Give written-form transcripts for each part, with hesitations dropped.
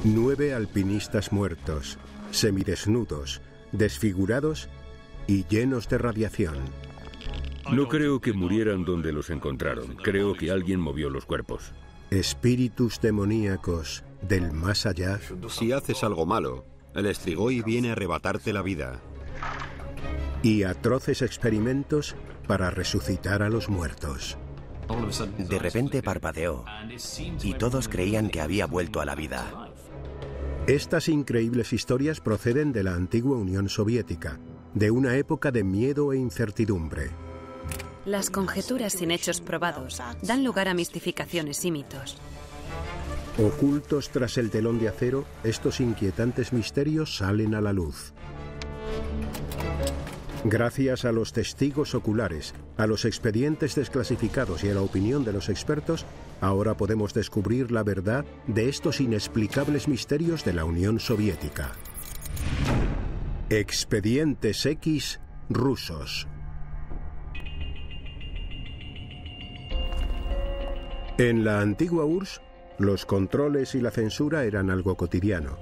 9 alpinistas muertos, semidesnudos, desfigurados y llenos de radiación. No creo que murieran donde los encontraron. Creo que alguien movió los cuerpos. Espíritus demoníacos del más allá. Si haces algo malo, el Strigoi viene a arrebatarte la vida. Y atroces experimentos para resucitar a los muertos. De repente parpadeó y todos creían que había vuelto a la vida. Estas increíbles historias proceden de la antigua Unión Soviética, de una época de miedo e incertidumbre. Las conjeturas sin hechos probados dan lugar a mistificaciones y mitos. Ocultos tras el telón de acero, estos inquietantes misterios salen a la luz. Gracias a los testigos oculares, a los expedientes desclasificados y a la opinión de los expertos, ahora podemos descubrir la verdad de estos inexplicables misterios de la Unión Soviética. Expedientes X rusos. En la antigua URSS, los controles y la censura eran algo cotidiano.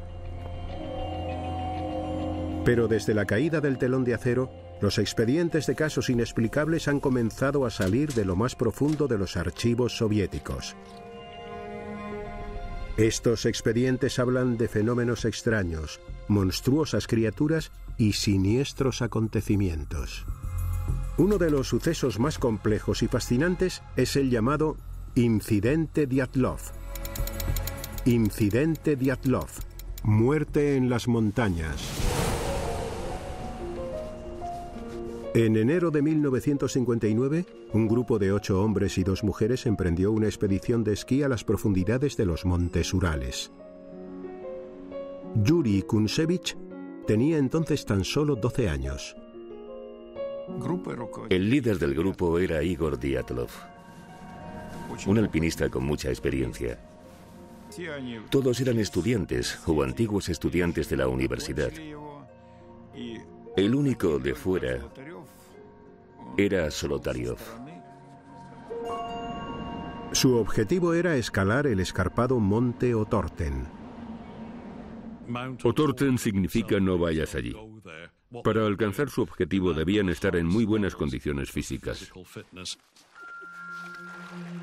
Pero desde la caída del telón de acero, los expedientes de casos inexplicables han comenzado a salir de lo más profundo de los archivos soviéticos. Estos expedientes hablan de fenómenos extraños, monstruosas criaturas y siniestros acontecimientos. Uno de los sucesos más complejos y fascinantes es el llamado Incidente Dyatlov. Incidente Dyatlov. Muerte en las montañas. En enero de 1959, un grupo de 8 hombres y 2 mujeres emprendió una expedición de esquí a las profundidades de los montes Urales. Yuri Kunsevich tenía entonces tan solo 12 años. El líder del grupo era Igor Dyatlov, un alpinista con mucha experiencia. Todos eran estudiantes o antiguos estudiantes de la universidad. El único de fuera era Solotaryov. Su objetivo era escalar el escarpado monte Otorten. Otorten significa no vayas allí. Para alcanzar su objetivo debían estar en muy buenas condiciones físicas.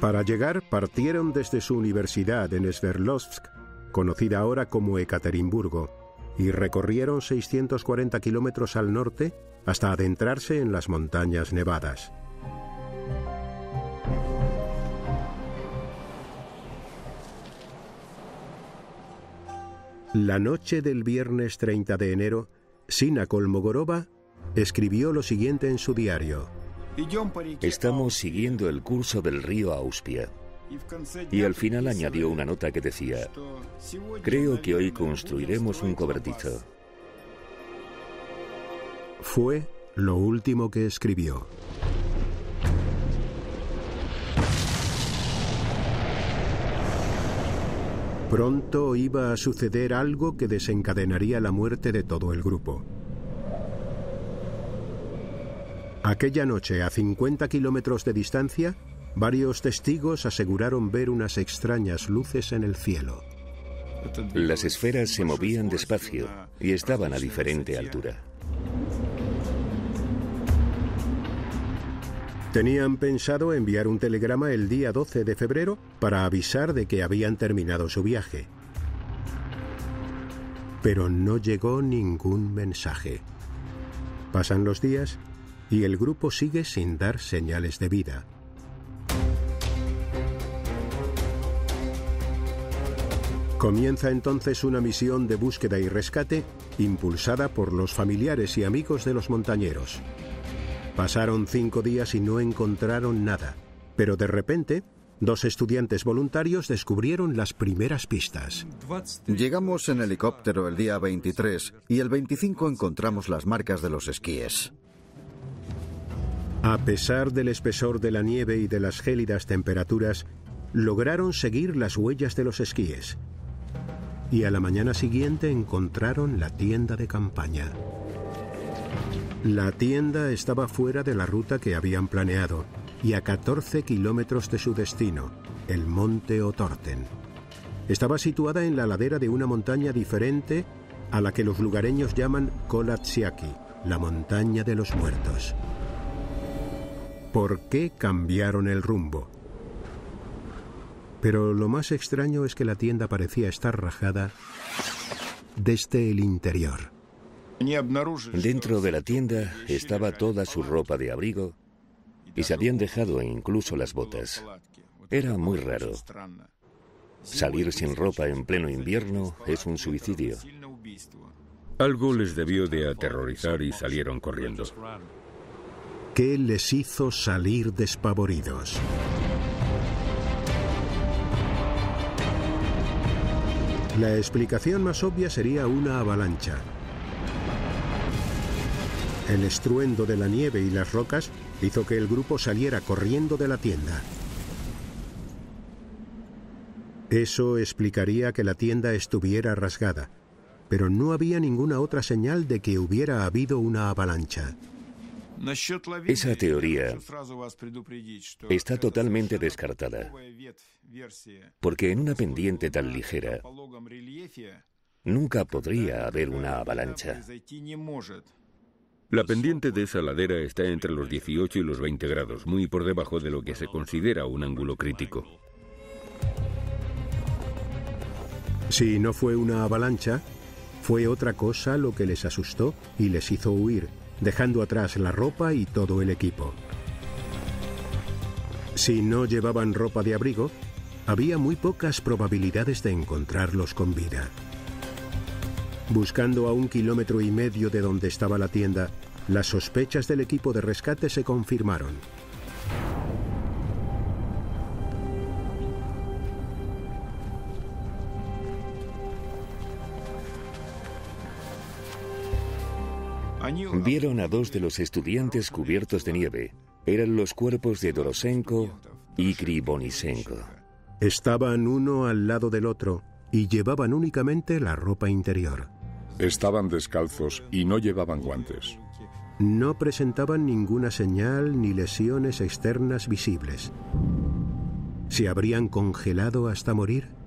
Para llegar, partieron desde su universidad en Sverdlovsk, conocida ahora como Ekaterimburgo, y recorrieron 640 kilómetros al norte hasta adentrarse en las montañas nevadas. La noche del viernes 30 de enero, Sina Kolmogorova escribió lo siguiente en su diario. Estamos siguiendo el curso del río Auspia. Y al final añadió una nota que decía: creo que hoy construiremos un cobertizo. Fue lo último que escribió. Pronto iba a suceder algo que desencadenaría la muerte de todo el grupo. Aquella noche, a 50 kilómetros de distancia, varios testigos aseguraron ver unas extrañas luces en el cielo. Las esferas se movían despacio y estaban a diferente altura. Tenían pensado enviar un telegrama el día 12 de febrero para avisar de que habían terminado su viaje. Pero no llegó ningún mensaje. Pasan los días y el grupo sigue sin dar señales de vida. Comienza entonces una misión de búsqueda y rescate impulsada por los familiares y amigos de los montañeros. Pasaron 5 días y no encontraron nada, pero de repente, 2 estudiantes voluntarios descubrieron las primeras pistas. Llegamos en helicóptero el día 23 y el 25 encontramos las marcas de los esquíes. A pesar del espesor de la nieve y de las gélidas temperaturas, lograron seguir las huellas de los esquíes. Y a la mañana siguiente encontraron la tienda de campaña. La tienda estaba fuera de la ruta que habían planeado y a 14 kilómetros de su destino, el monte Otorten. estaba situada en la ladera de una montaña diferente a la que los lugareños llaman Kolatsiaki, la montaña de los muertos. ¿Por qué cambiaron el rumbo? Pero lo más extraño es que la tienda parecía estar rajada desde el interior. Dentro de la tienda estaba toda su ropa de abrigo y se habían dejado incluso las botas. Era muy raro. Salir sin ropa en pleno invierno es un suicidio. Algo les debió de aterrorizar y salieron corriendo. ¿Qué les hizo salir despavoridos? La explicación más obvia sería una avalancha. El estruendo de la nieve y las rocas hizo que el grupo saliera corriendo de la tienda. Eso explicaría que la tienda estuviera rasgada, pero no había ninguna otra señal de que hubiera habido una avalancha. Esa teoría está totalmente descartada, porque en una pendiente tan ligera nunca podría haber una avalancha. La pendiente de esa ladera está entre los 18 y los 20 grados, muy por debajo de lo que se considera un ángulo crítico. Si no fue una avalancha, fue otra cosa lo que les asustó y les hizo huir, dejando atrás la ropa y todo el equipo. Si no llevaban ropa de abrigo, había muy pocas probabilidades de encontrarlos con vida. Buscando a 1,5 kilómetros de donde estaba la tienda, las sospechas del equipo de rescate se confirmaron. Vieron a 2 de los estudiantes cubiertos de nieve. Eran los cuerpos de Dorosenko y Krivonisenko. Estaban uno al lado del otro y llevaban únicamente la ropa interior. Estaban descalzos y no llevaban guantes. No presentaban ninguna señal ni lesiones externas visibles. ¿Se habrían congelado hasta morir?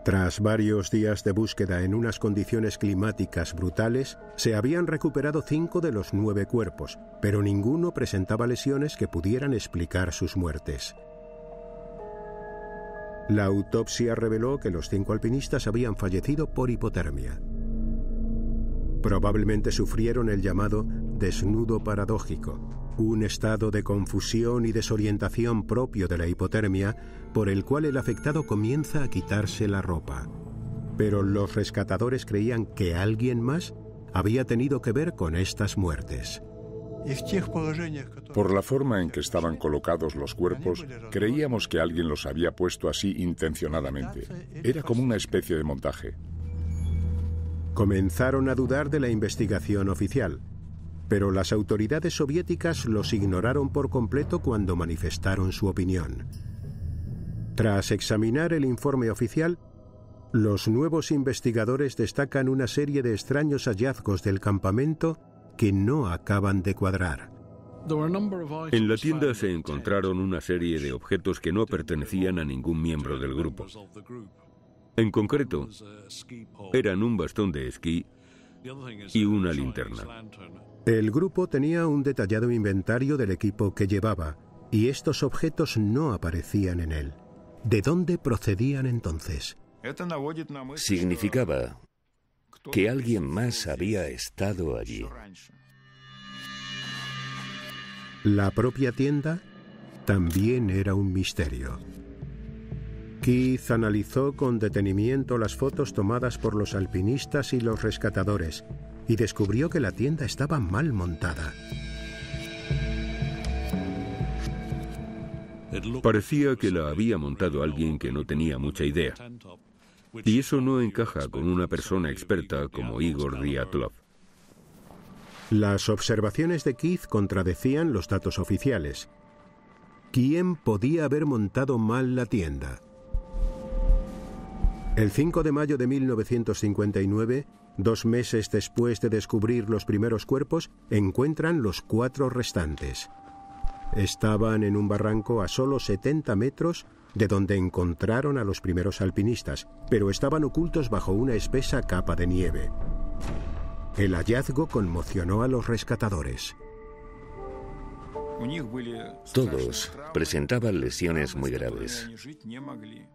Tras varios días de búsqueda en unas condiciones climáticas brutales, se habían recuperado 5 de los 9 cuerpos, pero ninguno presentaba lesiones que pudieran explicar sus muertes. La autopsia reveló que los 5 alpinistas habían fallecido por hipotermia. Probablemente sufrieron el llamado desnudo paradójico, un estado de confusión y desorientación propio de la hipotermia por el cual el afectado comienza a quitarse la ropa. Pero los rescatadores creían que alguien más había tenido que ver con estas muertes. Por la forma en que estaban colocados los cuerpos, creíamos que alguien los había puesto así intencionadamente. Era como una especie de montaje. Comenzaron a dudar de la investigación oficial, pero las autoridades soviéticas los ignoraron por completo cuando manifestaron su opinión. Tras examinar el informe oficial, los nuevos investigadores destacan una serie de extraños hallazgos del campamento que no acaban de cuadrar. En la tienda se encontraron una serie de objetos que no pertenecían a ningún miembro del grupo. En concreto, eran un bastón de esquí y una linterna. El grupo tenía un detallado inventario del equipo que llevaba, y estos objetos no aparecían en él. ¿De dónde procedían entonces? Significaba que alguien más había estado allí. La propia tienda también era un misterio. Keith analizó con detenimiento las fotos tomadas por los alpinistas y los rescatadores y descubrió que la tienda estaba mal montada. Parecía que la había montado alguien que no tenía mucha idea. Y eso no encaja con una persona experta como Igor Dyatlov. Las observaciones de Keith contradecían los datos oficiales. ¿Quién podía haber montado mal la tienda? El 5 de mayo de 1959, 2 meses después de descubrir los primeros cuerpos, encuentran los 4 restantes. Estaban en un barranco a solo 70 metros de donde encontraron a los primeros alpinistas, pero estaban ocultos bajo una espesa capa de nieve. El hallazgo conmocionó a los rescatadores. Todos presentaban lesiones muy graves.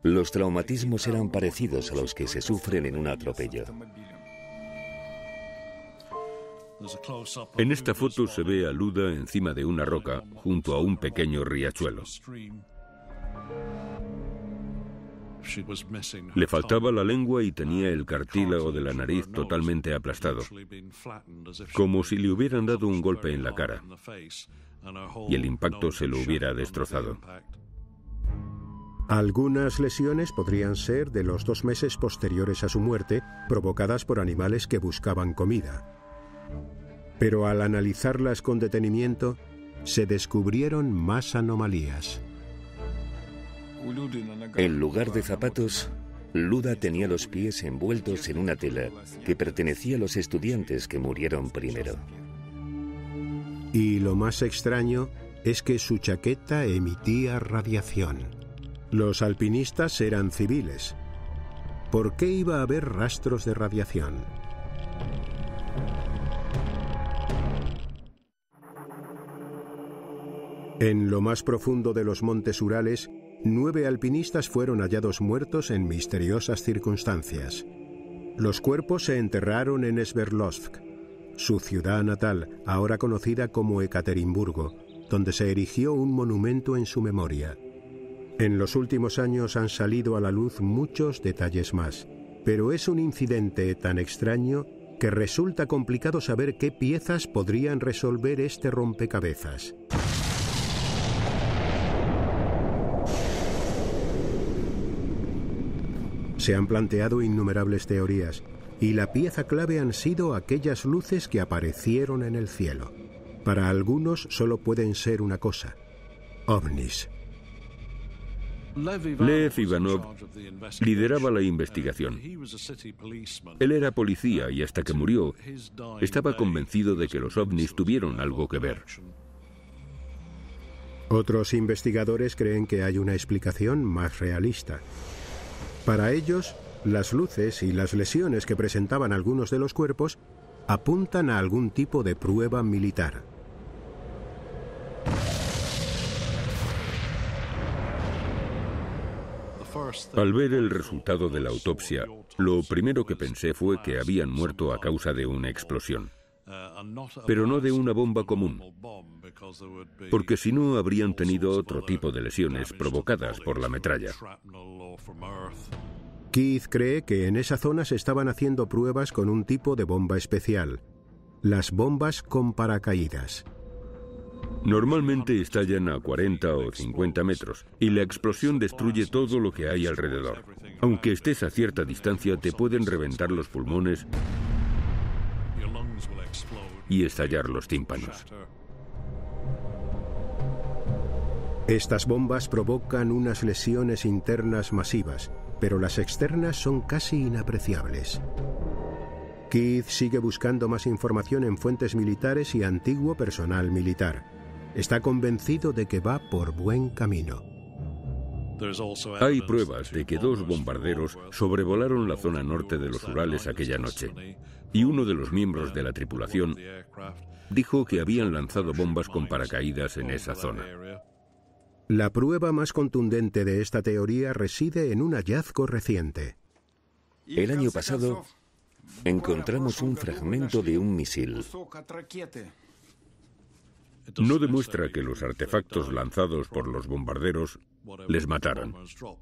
Los traumatismos eran parecidos a los que se sufren en un atropello. En esta foto se ve a Luda encima de una roca junto a un pequeño riachuelo. Le faltaba la lengua y tenía el cartílago de la nariz totalmente aplastado, como si le hubieran dado un golpe en la cara y el impacto se lo hubiera destrozado. Algunas lesiones podrían ser de los 2 meses posteriores a su muerte, provocadas por animales que buscaban comida. Pero al analizarlas con detenimiento, se descubrieron más anomalías. En lugar de zapatos, Luda tenía los pies envueltos en una tela que pertenecía a los estudiantes que murieron primero. Y lo más extraño es que su chaqueta emitía radiación. Los alpinistas eran civiles. ¿Por qué iba a haber rastros de radiación? En lo más profundo de los montes Urales, 9 alpinistas fueron hallados muertos en misteriosas circunstancias. Los cuerpos se enterraron en Sverdlovsk, su ciudad natal, ahora conocida como Ekaterimburgo, donde se erigió un monumento en su memoria. En los últimos años han salido a la luz muchos detalles más, pero es un incidente tan extraño que resulta complicado saber qué piezas podrían resolver este rompecabezas. Se han planteado innumerables teorías, y la pieza clave han sido aquellas luces que aparecieron en el cielo. Para algunos solo pueden ser una cosa: ovnis. Lev Ivanov lideraba la investigación. Él era policía y hasta que murió estaba convencido de que los ovnis tuvieron algo que ver. Otros investigadores creen que hay una explicación más realista. Para ellos, las luces y las lesiones que presentaban algunos de los cuerpos apuntan a algún tipo de prueba militar. Al ver el resultado de la autopsia, lo primero que pensé fue que habían muerto a causa de una explosión, pero no de una bomba común, porque si no habrían tenido otro tipo de lesiones provocadas por la metralla. Keith cree que en esa zona se estaban haciendo pruebas con un tipo de bomba especial, las bombas con paracaídas. Normalmente estallan a 40 o 50 metros y la explosión destruye todo lo que hay alrededor. Aunque estés a cierta distancia, te pueden reventar los pulmones y estallar los tímpanos. Estas bombas provocan unas lesiones internas masivas, pero las externas son casi inapreciables. Keith sigue buscando más información en fuentes militares y antiguo personal militar. Está convencido de que va por buen camino. Hay pruebas de que 2 bombarderos sobrevolaron la zona norte de los Urales aquella noche, y uno de los miembros de la tripulación dijo que habían lanzado bombas con paracaídas en esa zona. La prueba más contundente de esta teoría reside en un hallazgo reciente. El año pasado encontramos un fragmento de un misil. No demuestra que los artefactos lanzados por los bombarderos les mataran,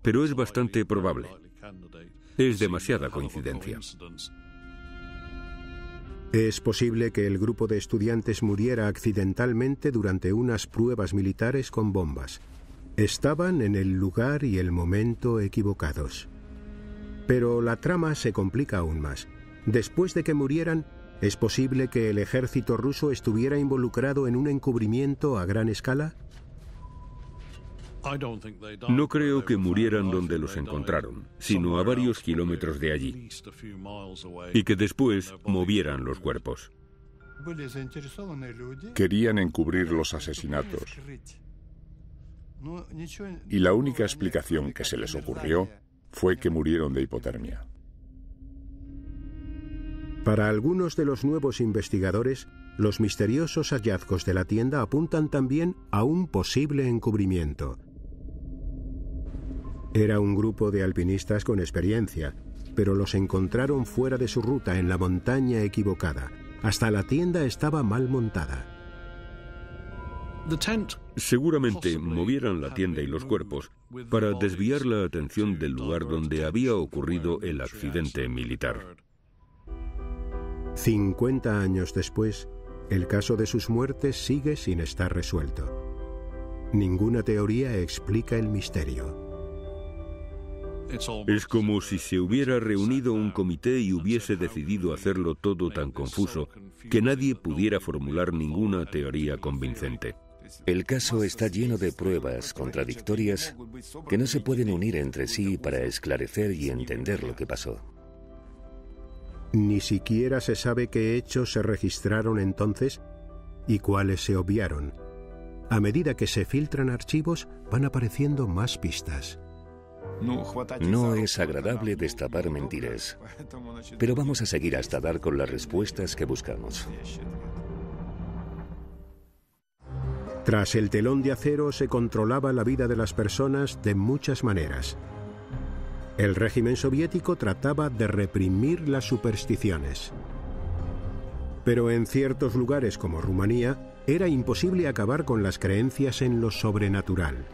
pero es bastante probable. Es demasiada coincidencia. Es posible que el grupo de estudiantes muriera accidentalmente durante unas pruebas militares con bombas. Estaban en el lugar y el momento equivocados. Pero la trama se complica aún más. Después de que murieran, ¿es posible que el ejército ruso estuviera involucrado en un encubrimiento a gran escala? No creo que murieran donde los encontraron, sino a varios kilómetros de allí, y que después movieran los cuerpos. Querían encubrir los asesinatos. Y la única explicación que se les ocurrió fue que murieron de hipotermia. Para algunos de los nuevos investigadores, los misteriosos hallazgos de la tienda apuntan también a un posible encubrimiento. Era un grupo de alpinistas con experiencia, pero los encontraron fuera de su ruta en la montaña equivocada. Hasta la tienda estaba mal montada. Seguramente movieran la tienda y los cuerpos para desviar la atención del lugar donde había ocurrido el accidente militar. 50 años después, el caso de sus muertes sigue sin estar resuelto. Ninguna teoría explica el misterio. Es como si se hubiera reunido un comité y hubiese decidido hacerlo todo tan confuso que nadie pudiera formular ninguna teoría convincente. El caso está lleno de pruebas contradictorias que no se pueden unir entre sí para esclarecer y entender lo que pasó. Ni siquiera se sabe qué hechos se registraron entonces y cuáles se obviaron. A medida que se filtran archivos, van apareciendo más pistas. No es agradable destapar mentiras, pero vamos a seguir hasta dar con las respuestas que buscamos. Tras el telón de acero se controlaba la vida de las personas de muchas maneras. El régimen soviético trataba de reprimir las supersticiones. Pero en ciertos lugares como Rumanía era imposible acabar con las creencias en lo sobrenatural.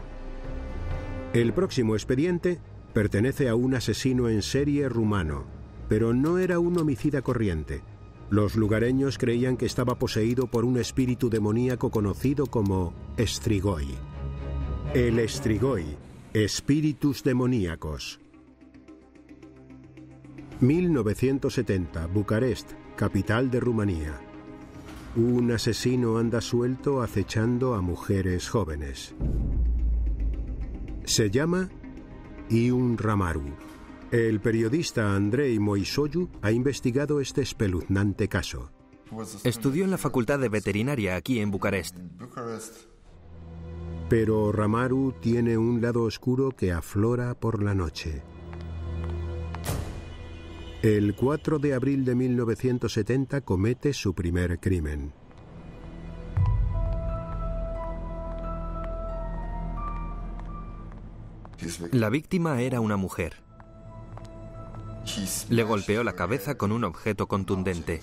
El próximo expediente pertenece a un asesino en serie rumano, pero no era un homicida corriente. Los lugareños creían que estaba poseído por un espíritu demoníaco conocido como Strigoi. El Strigoi, espíritus demoníacos. 1970, Bucarest, capital de Rumanía. Un asesino anda suelto acechando a mujeres jóvenes. Se llama Ion Ramaru. El periodista Andrei Moisoiu ha investigado este espeluznante caso. Estudió en la Facultad de Veterinaria aquí en Bucarest. Pero Ramaru tiene un lado oscuro que aflora por la noche. El 4 de abril de 1970 comete su primer crimen. La víctima era una mujer. Le golpeó la cabeza con un objeto contundente.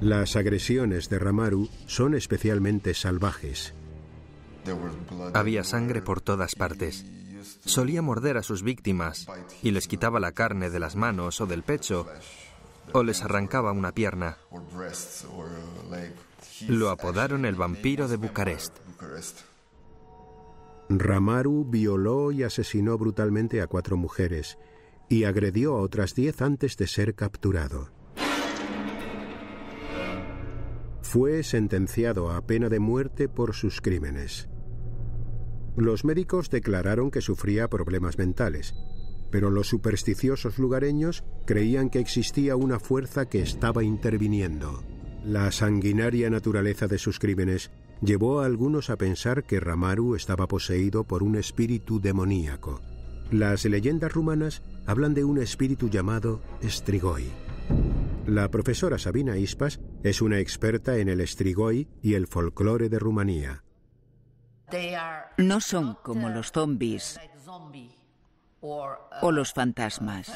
Las agresiones de Ramaru son especialmente salvajes. Había sangre por todas partes. Solía morder a sus víctimas y les quitaba la carne de las manos o del pecho, o les arrancaba una pierna. Lo apodaron el vampiro de Bucarest. Ramaru violó y asesinó brutalmente a 4 mujeres y agredió a otras 10 antes de ser capturado. Fue sentenciado a pena de muerte por sus crímenes. Los médicos declararon que sufría problemas mentales, pero los supersticiosos lugareños creían que existía una fuerza que estaba interviniendo. La sanguinaria naturaleza de sus crímenes llevó a algunos a pensar que Ramaru estaba poseído por un espíritu demoníaco. Las leyendas rumanas hablan de un espíritu llamado Strigoi. La profesora Sabina Ispas es una experta en el Strigoi y el folclore de Rumanía. No son como los zombies o los fantasmas.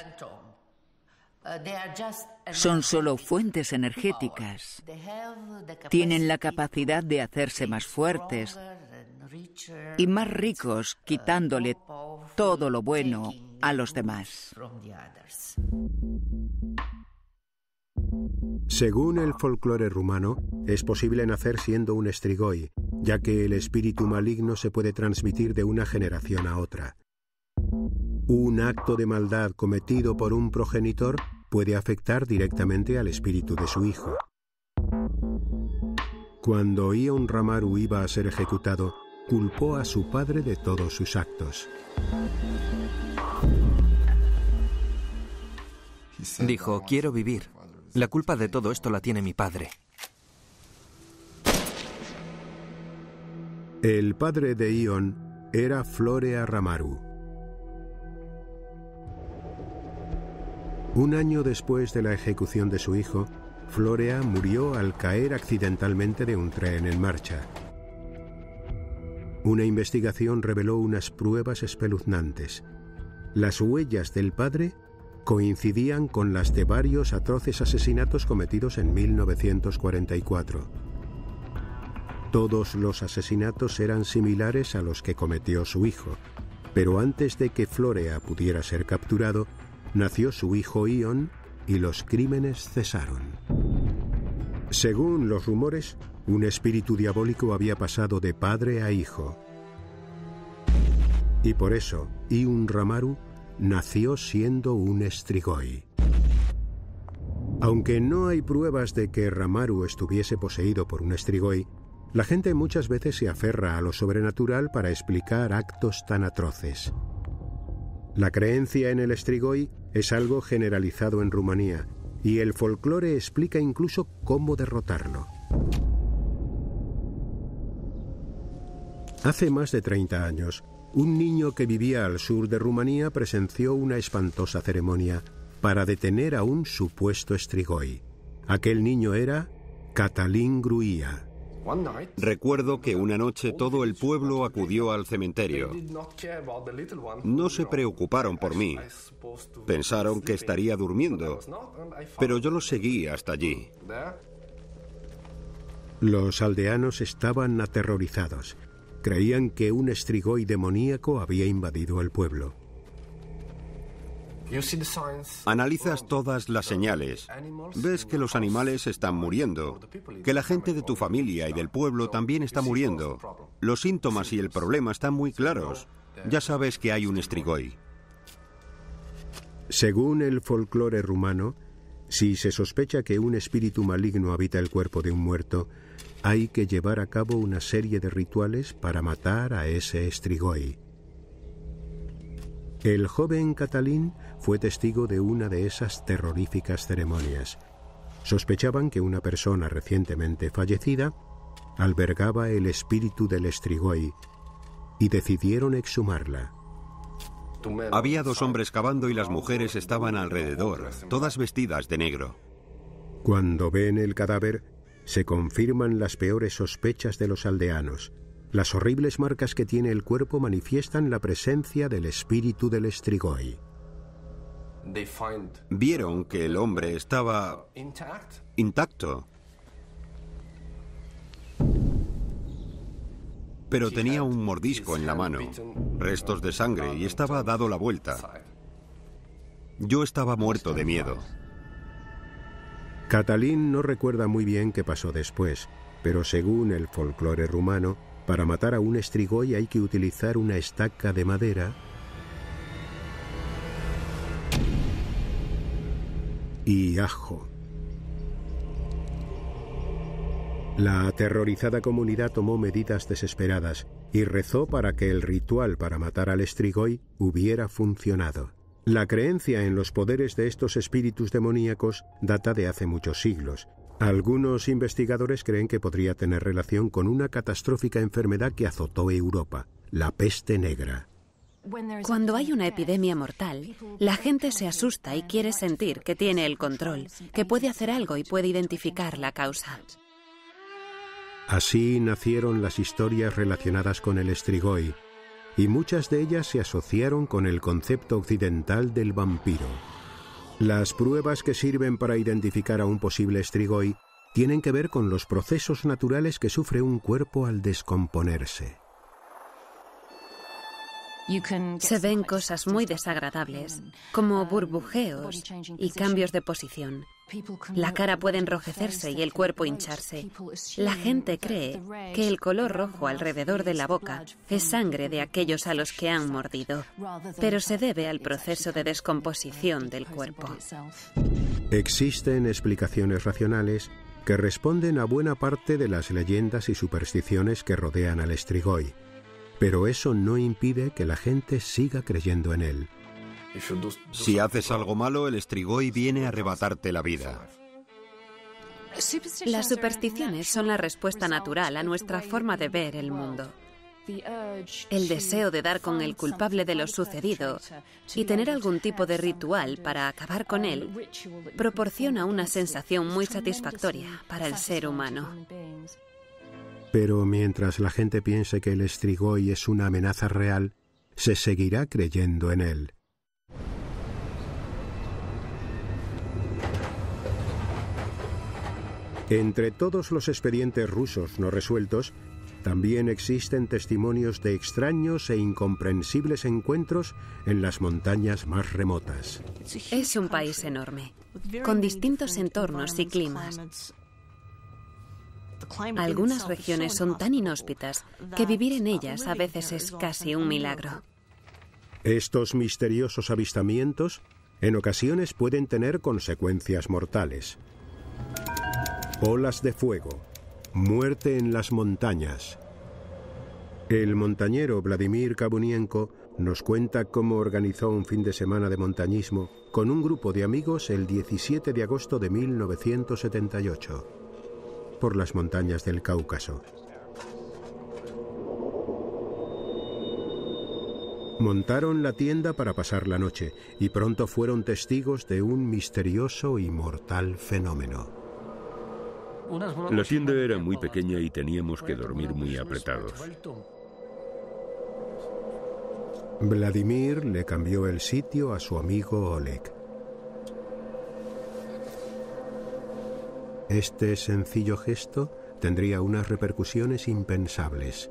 Son solo fuentes energéticas. Tienen la capacidad de hacerse más fuertes y más ricos, quitándole todo lo bueno a los demás. Según el folclore rumano, es posible nacer siendo un Strigoi, ya que el espíritu maligno se puede transmitir de una generación a otra. Un acto de maldad cometido por un progenitor puede afectar directamente al espíritu de su hijo. Cuando Ion Ramaru iba a ser ejecutado, culpó a su padre de todos sus actos. Dijo, quiero vivir. La culpa de todo esto la tiene mi padre. El padre de Ion era Florea Ramaru. Un año después de la ejecución de su hijo, Florea murió al caer accidentalmente de un tren en marcha. Una investigación reveló unas pruebas espeluznantes. Las huellas del padre coincidían con las de varios atroces asesinatos cometidos en 1944. Todos los asesinatos eran similares a los que cometió su hijo, pero antes de que Florea pudiera ser capturado, nació su hijo Ion y los crímenes cesaron. Según los rumores, un espíritu diabólico había pasado de padre a hijo. Y por eso, Iun Ramaru nació siendo un Strigoi. Aunque no hay pruebas de que Ramaru estuviese poseído por un Strigoi, la gente muchas veces se aferra a lo sobrenatural para explicar actos tan atroces. La creencia en el Strigoi es algo generalizado en Rumanía, y el folclore explica incluso cómo derrotarlo. Hace más de 30 años, un niño que vivía al sur de Rumanía presenció una espantosa ceremonia para detener a un supuesto Strigoi. Aquel niño era Cătălin Gruia. Recuerdo que una noche todo el pueblo acudió al cementerio. No se preocuparon por mí. Pensaron que estaría durmiendo, pero yo lo seguí hasta allí. Los aldeanos estaban aterrorizados. Creían que un Strigoi demoníaco había invadido el pueblo. Analizas todas las señales. Ves que los animales están muriendo, que la gente de tu familia y del pueblo también está muriendo. Los síntomas y el problema están muy claros. Ya sabes que hay un Strigoi. Según el folclore rumano, si se sospecha que un espíritu maligno habita el cuerpo de un muerto, hay que llevar a cabo una serie de rituales para matar a ese Strigoi. El joven Cătălin fue testigo de una de esas terroríficas ceremonias. Sospechaban que una persona recientemente fallecida albergaba el espíritu del Strigoi y decidieron exhumarla. Había 2 hombres cavando y las mujeres estaban alrededor, todas vestidas de negro. Cuando ven el cadáver, se confirman las peores sospechas de los aldeanos. Las horribles marcas que tiene el cuerpo manifiestan la presencia del espíritu del Strigoi. Vieron que el hombre estaba intacto, pero tenía un mordisco en la mano, restos de sangre, y estaba dado la vuelta. Yo estaba muerto de miedo. Cătălin no recuerda muy bien qué pasó después, pero según el folclore rumano, para matar a un Strigoi hay que utilizar una estaca de madera y ajo. La aterrorizada comunidad tomó medidas desesperadas y rezó para que el ritual para matar al Strigoi hubiera funcionado. La creencia en los poderes de estos espíritus demoníacos data de hace muchos siglos. Algunos investigadores creen que podría tener relación con una catastrófica enfermedad que azotó Europa, la peste negra. Cuando hay una epidemia mortal, la gente se asusta y quiere sentir que tiene el control, que puede hacer algo y puede identificar la causa. Así nacieron las historias relacionadas con el Strigoi, y muchas de ellas se asociaron con el concepto occidental del vampiro. Las pruebas que sirven para identificar a un posible Strigoi tienen que ver con los procesos naturales que sufre un cuerpo al descomponerse. Se ven cosas muy desagradables, como burbujeos y cambios de posición. La cara puede enrojecerse y el cuerpo hincharse. La gente cree que el color rojo alrededor de la boca es sangre de aquellos a los que han mordido, pero se debe al proceso de descomposición del cuerpo. Existen explicaciones racionales que responden a buena parte de las leyendas y supersticiones que rodean al Strigoi, pero eso no impide que la gente siga creyendo en él. Si haces algo malo, el Strigoi viene a arrebatarte la vida. Las supersticiones son la respuesta natural a nuestra forma de ver el mundo. El deseo de dar con el culpable de lo sucedido y tener algún tipo de ritual para acabar con él proporciona una sensación muy satisfactoria para el ser humano. Pero mientras la gente piense que el Strigoi es una amenaza real, se seguirá creyendo en él. Entre todos los expedientes rusos no resueltos, también existen testimonios de extraños e incomprensibles encuentros en las montañas más remotas. Es un país enorme, con distintos entornos y climas. Algunas regiones son tan inhóspitas que vivir en ellas a veces es casi un milagro. Estos misteriosos avistamientos en ocasiones pueden tener consecuencias mortales. Olas de fuego, muerte en las montañas. El montañero Vladimir Kabunienko nos cuenta cómo organizó un fin de semana de montañismo con un grupo de amigos el 17 de agosto de 1978. Por las montañas del Cáucaso. Montaron la tienda para pasar la noche y pronto fueron testigos de un misterioso y mortal fenómeno. La tienda era muy pequeña y teníamos que dormir muy apretados. Vladimir le cambió el sitio a su amigo Oleg. Este sencillo gesto tendría unas repercusiones impensables.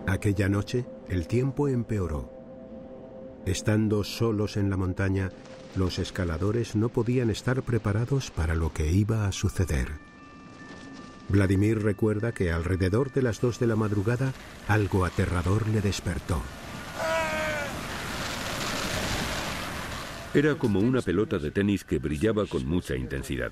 Aquella noche, el tiempo empeoró. Estando solos en la montaña, los escaladores no podían estar preparados para lo que iba a suceder. Vladimir recuerda que alrededor de las 2 de la madrugada, algo aterrador le despertó. Era como una pelota de tenis que brillaba con mucha intensidad.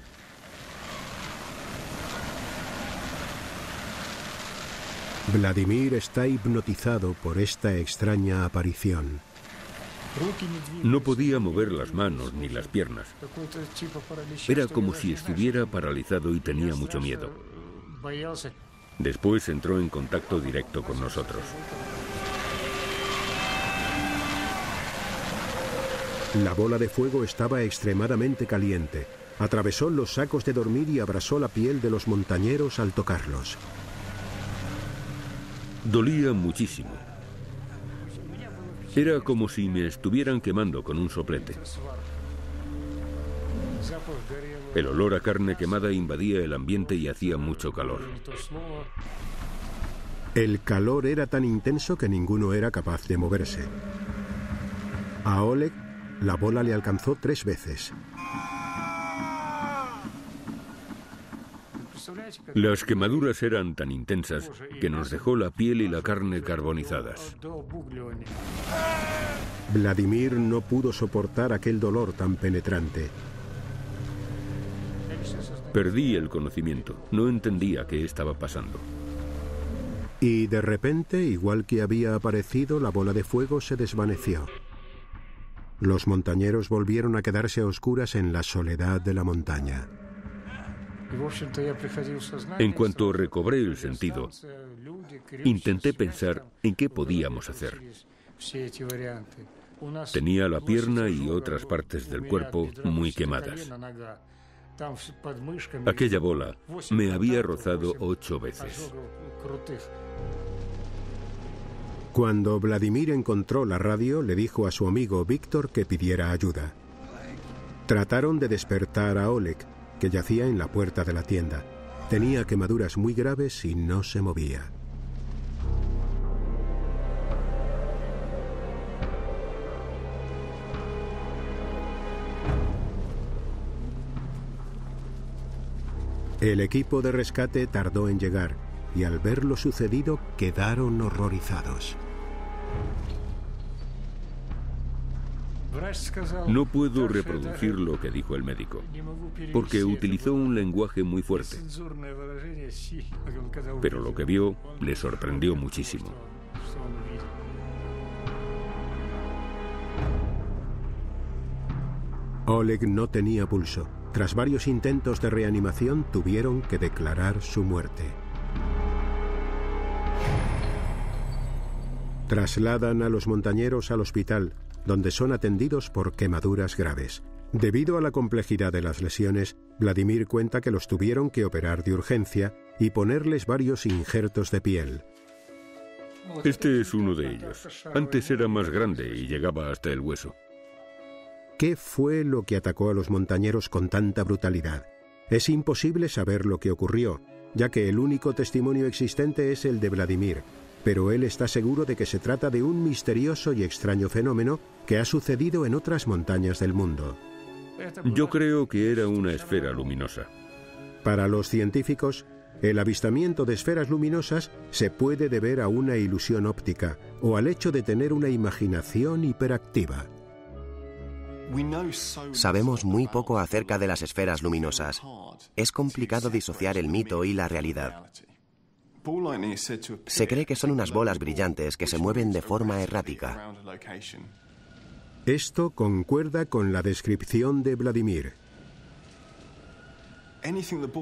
Vladimir está hipnotizado por esta extraña aparición. No podía mover las manos ni las piernas. Era como si estuviera paralizado y tenía mucho miedo. Después entró en contacto directo con nosotros. La bola de fuego estaba extremadamente caliente. Atravesó los sacos de dormir y abrasó la piel de los montañeros al tocarlos. Dolía muchísimo. Era como si me estuvieran quemando con un soplete. El olor a carne quemada invadía el ambiente y hacía mucho calor. El calor era tan intenso que ninguno era capaz de moverse. A Oleg, la bola le alcanzó 3 veces. Las quemaduras eran tan intensas que nos dejó la piel y la carne carbonizadas. Vladimir no pudo soportar aquel dolor tan penetrante. Perdí el conocimiento. No entendía qué estaba pasando. Y de repente, igual que había aparecido, la bola de fuego se desvaneció. Los montañeros volvieron a quedarse a oscuras en la soledad de la montaña. En cuanto recobré el sentido, intenté pensar en qué podíamos hacer. Tenía la pierna y otras partes del cuerpo muy quemadas. Aquella bola me había rozado 8 veces. Cuando Vladimir encontró la radio, le dijo a su amigo Víctor que pidiera ayuda. Trataron de despertar a Oleg, que yacía en la puerta de la tienda. Tenía quemaduras muy graves y no se movía. El equipo de rescate tardó en llegar y al ver lo sucedido quedaron horrorizados. No puedo reproducir lo que dijo el médico, porque utilizó un lenguaje muy fuerte. Pero lo que vio le sorprendió muchísimo. Oleg no tenía pulso. tras varios intentos de reanimación, tuvieron que declarar su muerte. Trasladan a los montañeros al hospital, donde son atendidos por quemaduras graves. Debido a la complejidad de las lesiones, Vladimir cuenta que los tuvieron que operar de urgencia y ponerles varios injertos de piel. Este es uno de ellos. Antes era más grande y llegaba hasta el hueso. ¿Qué fue lo que atacó a los montañeros con tanta brutalidad? Es imposible saber lo que ocurrió, ya que el único testimonio existente es el de Vladimir, pero él está seguro de que se trata de un misterioso y extraño fenómeno que ha sucedido en otras montañas del mundo. Yo creo que era una esfera luminosa. Para los científicos, el avistamiento de esferas luminosas se puede deber a una ilusión óptica o al hecho de tener una imaginación hiperactiva. Sabemos muy poco acerca de las esferas luminosas. Es complicado disociar el mito y la realidad. Se cree que son unas bolas brillantes que se mueven de forma errática. Esto concuerda con la descripción de Vladimir.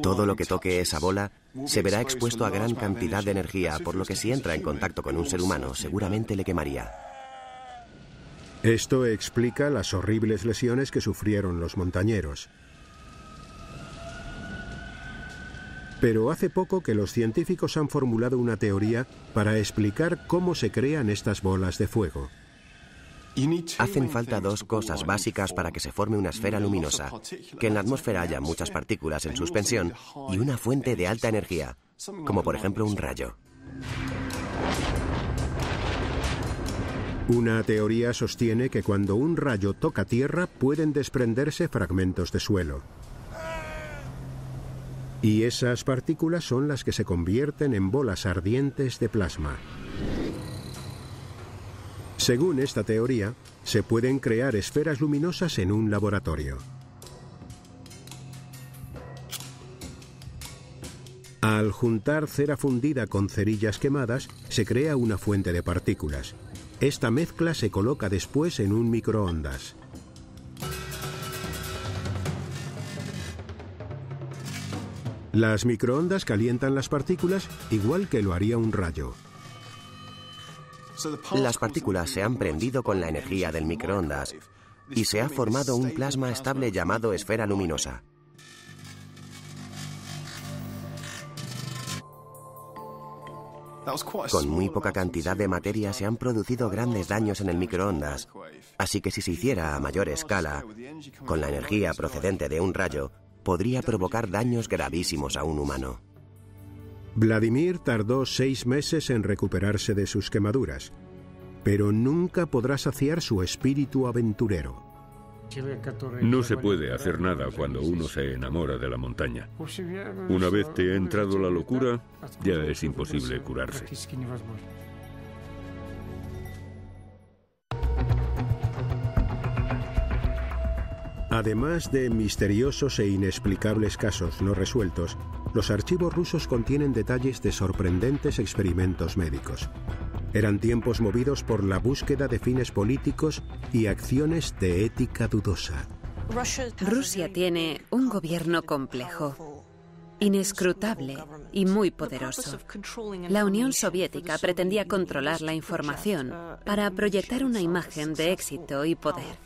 Todo lo que toque esa bola se verá expuesto a gran cantidad de energía, por lo que si entra en contacto con un ser humano, seguramente le quemaría. Esto explica las horribles lesiones que sufrieron los montañeros. Pero hace poco que los científicos han formulado una teoría para explicar cómo se crean estas bolas de fuego. Hacen falta dos cosas básicas para que se forme una esfera luminosa: que en la atmósfera haya muchas partículas en suspensión y una fuente de alta energía, como por ejemplo un rayo. Una teoría sostiene que cuando un rayo toca tierra pueden desprenderse fragmentos de suelo. Y esas partículas son las que se convierten en bolas ardientes de plasma. Según esta teoría, se pueden crear esferas luminosas en un laboratorio. Al juntar cera fundida con cerillas quemadas, se crea una fuente de partículas. Esta mezcla se coloca después en un microondas. Las microondas calientan las partículas igual que lo haría un rayo. Las partículas se han prendido con la energía del microondas y se ha formado un plasma estable llamado esfera luminosa. Con muy poca cantidad de materia se han producido grandes daños en el microondas, así que si se hiciera a mayor escala, con la energía procedente de un rayo, podría provocar daños gravísimos a un humano. Vladimir tardó 6 meses en recuperarse de sus quemaduras, pero nunca podrá saciar su espíritu aventurero. No se puede hacer nada cuando uno se enamora de la montaña. Una vez te ha entrado la locura, ya es imposible curarse. Además de misteriosos e inexplicables casos no resueltos, los archivos rusos contienen detalles de sorprendentes experimentos médicos. Eran tiempos movidos por la búsqueda de fines políticos y acciones de ética dudosa. Rusia tiene un gobierno complejo, inescrutable y muy poderoso. La Unión Soviética pretendía controlar la información para proyectar una imagen de éxito y poder.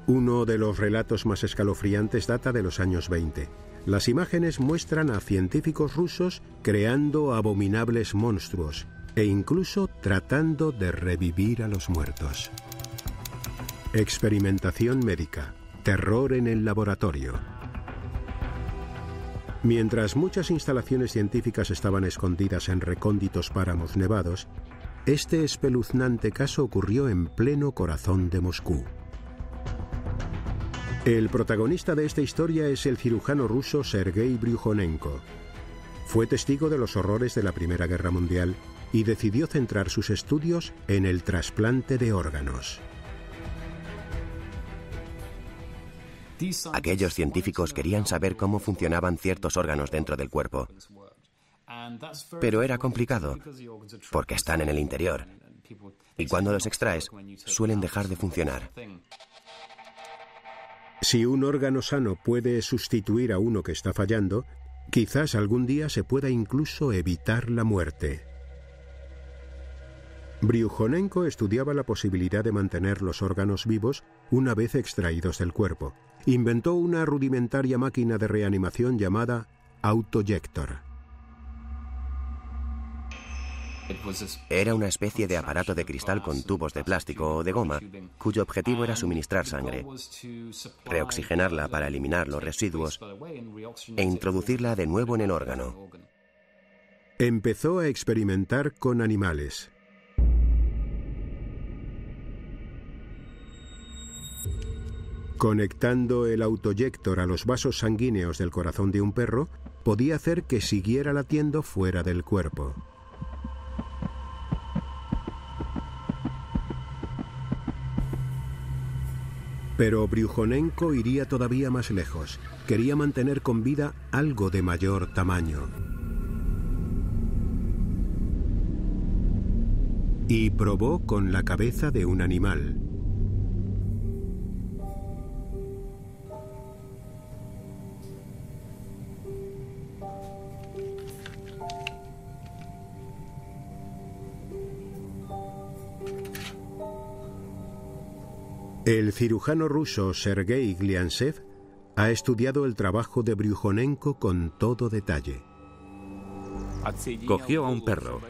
Uno de los relatos más escalofriantes data de los años 20. Las imágenes muestran a científicos rusos creando abominables monstruos e incluso tratando de revivir a los muertos. Experimentación médica, terror en el laboratorio. Mientras muchas instalaciones científicas estaban escondidas en recónditos páramos nevados, este espeluznante caso ocurrió en pleno corazón de Moscú. El protagonista de esta historia es el cirujano ruso Sergei Bryukhanenko. Fue testigo de los horrores de la Primera Guerra Mundial y decidió centrar sus estudios en el trasplante de órganos. Aquellos científicos querían saber cómo funcionaban ciertos órganos dentro del cuerpo. Pero era complicado, porque están en el interior. Y cuando los extraes, suelen dejar de funcionar. Si un órgano sano puede sustituir a uno que está fallando, quizás algún día se pueda incluso evitar la muerte. Bryukhanenko estudiaba la posibilidad de mantener los órganos vivos una vez extraídos del cuerpo. Inventó una rudimentaria máquina de reanimación llamada autoyector. Era una especie de aparato de cristal con tubos de plástico o de goma, cuyo objetivo era suministrar sangre, reoxigenarla para eliminar los residuos e introducirla de nuevo en el órgano. Empezó a experimentar con animales. Conectando el autoyector a los vasos sanguíneos del corazón de un perro, podía hacer que siguiera latiendo fuera del cuerpo. Pero Bryukhanenko iría todavía más lejos. Quería mantener con vida algo de mayor tamaño. Y probó con la cabeza de un animal. El cirujano ruso Sergei Gliantsev ha estudiado el trabajo de Bryukhanenko con todo detalle. Cogió a un perro,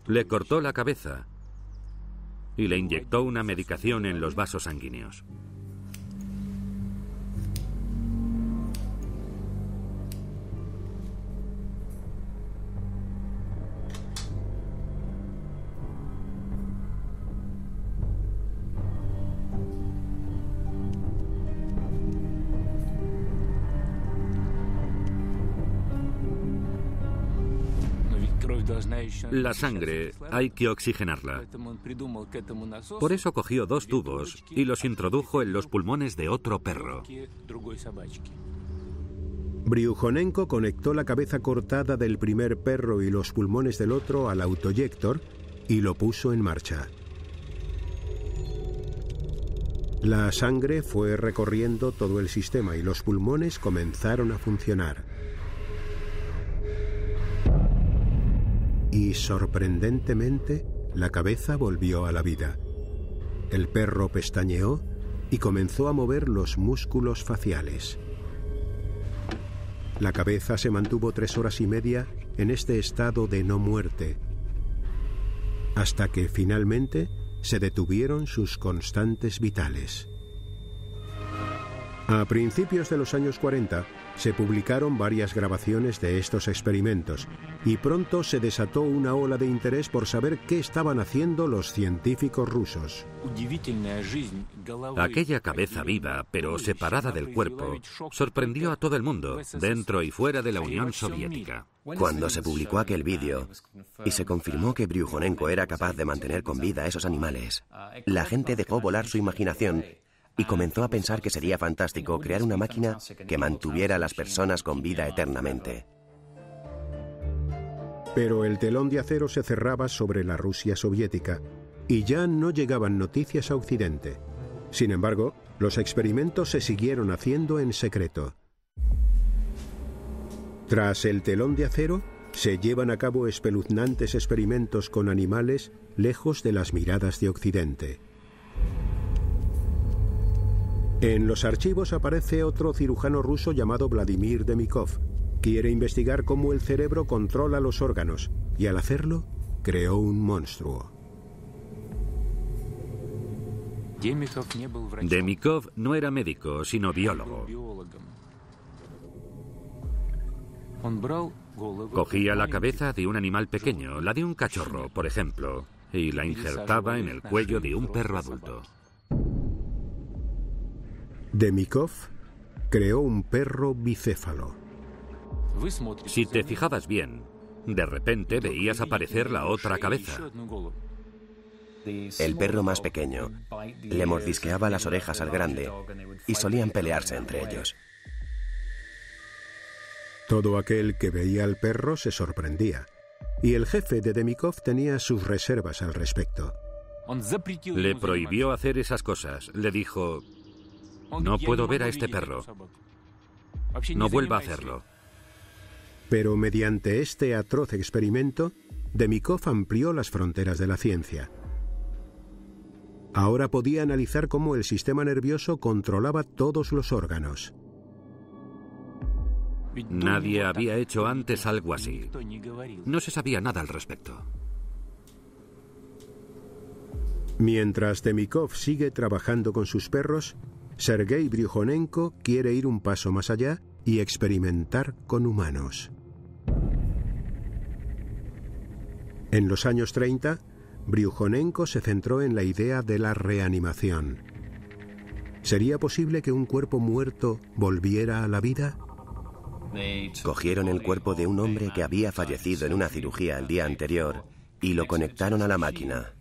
le cortó la cabeza y le inyectó una medicación en los vasos sanguíneos. La sangre hay que oxigenarla. Por eso cogió 2 tubos y los introdujo en los pulmones de otro perro. Bryukhanenko conectó la cabeza cortada del primer perro y los pulmones del otro al autoyector y lo puso en marcha. La sangre fue recorriendo todo el sistema y los pulmones comenzaron a funcionar. Y sorprendentemente, la cabeza volvió a la vida. El perro pestañeó y comenzó a mover los músculos faciales. La cabeza se mantuvo 3 horas y media en este estado de no muerte, hasta que finalmente se detuvieron sus constantes vitales. A principios de los años 40 se publicaron varias grabaciones de estos experimentos y pronto se desató una ola de interés por saber qué estaban haciendo los científicos rusos. Aquella cabeza viva, pero separada del cuerpo, sorprendió a todo el mundo, dentro y fuera de la Unión Soviética. Cuando se publicó aquel vídeo y se confirmó que Bryukhanenko era capaz de mantener con vida a esos animales, la gente dejó volar su imaginación y comenzó a pensar que sería fantástico crear una máquina que mantuviera a las personas con vida eternamente. Pero el telón de acero se cerraba sobre la Rusia soviética y ya no llegaban noticias a Occidente. Sin embargo, los experimentos se siguieron haciendo en secreto. Tras el telón de acero, se llevan a cabo espeluznantes experimentos con animales lejos de las miradas de Occidente. En los archivos aparece otro cirujano ruso llamado Vladimir Demikov. Quiere investigar cómo el cerebro controla los órganos y al hacerlo, creó un monstruo. Demikov no era médico, sino biólogo. Cogía la cabeza de un animal pequeño, la de un cachorro, por ejemplo, y la injertaba en el cuello de un perro adulto. Demikov creó un perro bicéfalo. Si te fijabas bien, de repente veías aparecer la otra cabeza. El perro más pequeño le mordisqueaba las orejas al grande y solían pelearse entre ellos. Todo aquel que veía al perro se sorprendía, y el jefe de Demikov tenía sus reservas al respecto. Le prohibió hacer esas cosas. Le dijo: No puedo ver a este perro. No vuelva a hacerlo. Pero mediante este atroz experimento, Demikov amplió las fronteras de la ciencia. Ahora podía analizar cómo el sistema nervioso controlaba todos los órganos. Nadie había hecho antes algo así. No se sabía nada al respecto. Mientras Demikov sigue trabajando con sus perros, Sergei Bryukhanenko quiere ir un paso más allá y experimentar con humanos. En los años 30, Bryukhanenko se centró en la idea de la reanimación. ¿Sería posible que un cuerpo muerto volviera a la vida? Cogieron el cuerpo de un hombre que había fallecido en una cirugía el día anterior y lo conectaron a la máquina.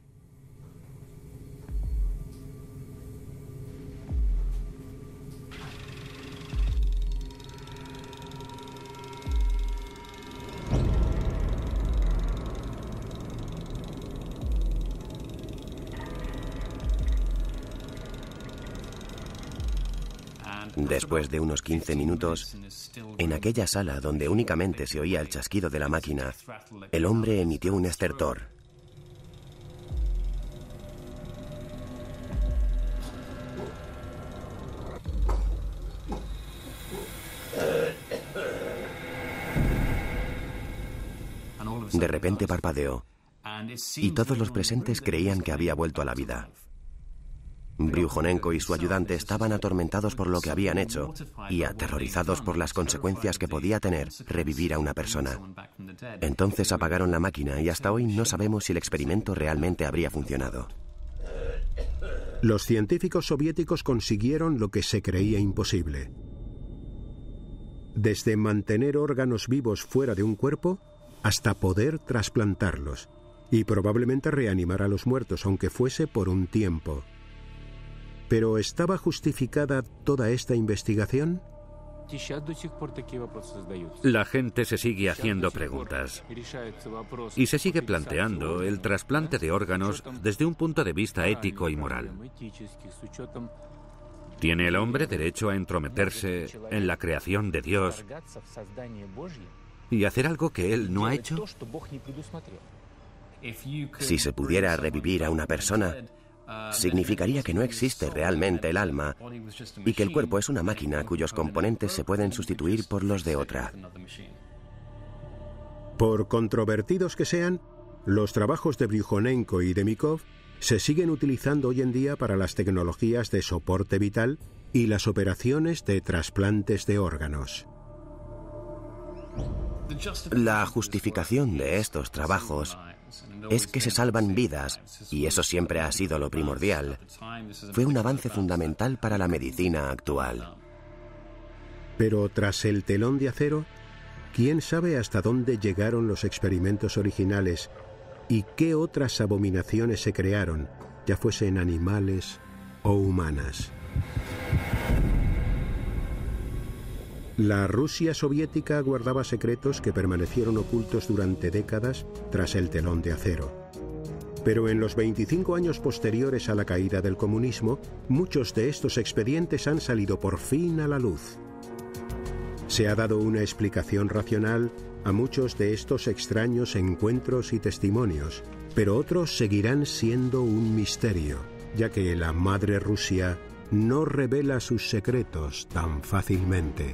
Después de unos 15 minutos, en aquella sala donde únicamente se oía el chasquido de la máquina, el hombre emitió un estertor. De repente parpadeó, y todos los presentes creían que había vuelto a la vida. Bryukhanenko y su ayudante estaban atormentados por lo que habían hecho y aterrorizados por las consecuencias que podía tener revivir a una persona. Entonces apagaron la máquina y hasta hoy no sabemos si el experimento realmente habría funcionado. Los científicos soviéticos consiguieron lo que se creía imposible. Desde mantener órganos vivos fuera de un cuerpo hasta poder trasplantarlos y probablemente reanimar a los muertos, aunque fuese por un tiempo. ¿Pero estaba justificada toda esta investigación? La gente se sigue haciendo preguntas y se sigue planteando el trasplante de órganos desde un punto de vista ético y moral. ¿Tiene el hombre derecho a entrometerse en la creación de Dios y hacer algo que él no ha hecho? Si se pudiera revivir a una persona, significaría que no existe realmente el alma y que el cuerpo es una máquina cuyos componentes se pueden sustituir por los de otra. Por controvertidos que sean, los trabajos de Bryukhanenko y Demikov se siguen utilizando hoy en día para las tecnologías de soporte vital y las operaciones de trasplantes de órganos. La justificación de estos trabajos es que se salvan vidas, y eso siempre ha sido lo primordial. Fue un avance fundamental para la medicina actual. Pero tras el telón de acero, ¿quién sabe hasta dónde llegaron los experimentos originales y qué otras abominaciones se crearon, ya fuesen animales o humanas? La Rusia soviética guardaba secretos que permanecieron ocultos durante décadas tras el telón de acero. Pero en los 25 años posteriores a la caída del comunismo, muchos de estos expedientes han salido por fin a la luz. Se ha dado una explicación racional a muchos de estos extraños encuentros y testimonios, pero otros seguirán siendo un misterio, ya que la madre Rusia no revela sus secretos tan fácilmente.